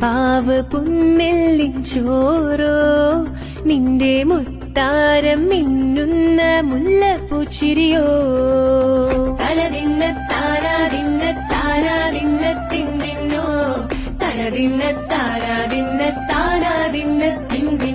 തഴമ്പാവ് പുന്നെല്ലിൻ ചോറോ നിന്റെ മുത്താരം മിന്നുന്ന മുല്ലപ്പൂച്ചിരിയോ തലതിന്ന താരാതിന്ന താരാതിന്ന തിന്തിന്നോ തലതിന്ന താരാതിന്ന താരാതിന്ന തിന്തി